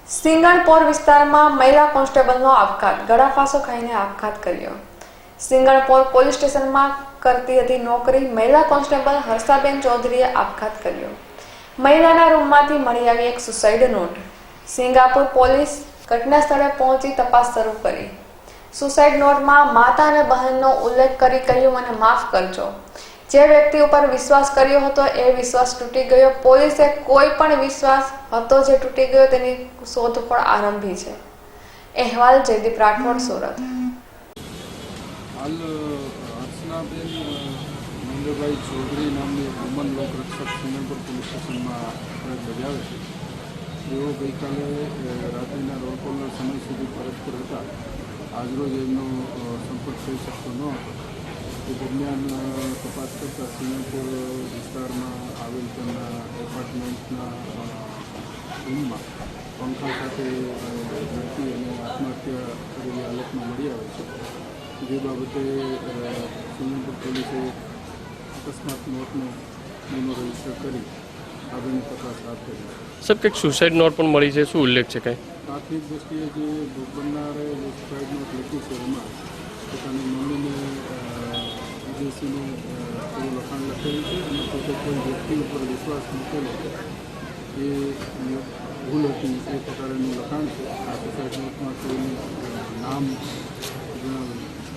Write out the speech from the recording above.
સિંગણપોર વિસ્તારમાં મહિલા કોન્સ્ટેબલનો આપઘાત, ગળાફાંસો ખાઈને આપઘાત કર્યો। સિંગણપોર પોલીસ સ્ટેશનમાં કરતી હતી નોકરી મહિલા કોન્સ્ટેબલ હર્ષાબેન ચૌધરીએ આપઘાત કર્યો। મહિલાના રૂમમાંથી મળી આવી એક સુસાઇડ નોટ। સિંગાપુર પોલીસ ઘટના સ્થળે પહોંચી તપાસ શરૂ કરી। સુસાઇડ નોટમાં માતા અને બહેનનો ઉલ્લેખ કરી કહ્યું, મને માફ કરજો। જે વ્યક્તિ ઉપર વિશ્વાસ કર્યો હતો એ વિશ્વાસ તૂટી ગયો। પોલીસે કોઈ પણ વિશ્વાસ હતો જે તૂટી ગયો તેની શોધખોળ આરંભી છે। અહેવાલ જયદીપ રાઠોડ, સુરત। હાલ હર્ષનાબેન મહેન્દ્રભાઈ ચૌધરી નામની વુમન લોકરક્ષક સિંગણપુર પોલીસ સ્ટેશનમાં ફરજ બજાવે છે। તેઓ ગઈકાલે રાત્રિના રોલ કોલના સમય સુધી ફરજ પર હતા। આજરોજ એમનો સંપર્ક થઈ શકતો ન હતો। તે દરમિયાન તપાસ કરતાં સિંગણપુર વિસ્તારમાં આવેલ તેમના એપાર્ટમેન્ટના રૂમમાં પંખા સાથે ઝડપી અને આત્મહત્યા કરેલી હાલતમાં મળી આવે છે। જે બાબતે સિંગણપુર પોલીસે અકસ્માત મોતનો ગુનો રજીસ્ટર કરી આગળની તપાસ હાથ ધરી। સર, કંઈક સુસાઇડ નોટ પણ મળી છે, શું ઉલ્લેખ છે? કંઈ પ્રાથમિક દ્રષ્ટિએ જે ભોગ બનનારે સુસાઇડ નોટ લખી છે એમાં પોતાની મમ્મીને વિદેશીને એવું લખાણ લખેલું છે અને પોતે કોઈ વ્યક્તિ ઉપર વિશ્વાસ મૂકેલો એ ભૂલ હતી એ પ્રકારનું લખાણ છે। આ સુસાઇડ નોટમાં કોઈનું નામ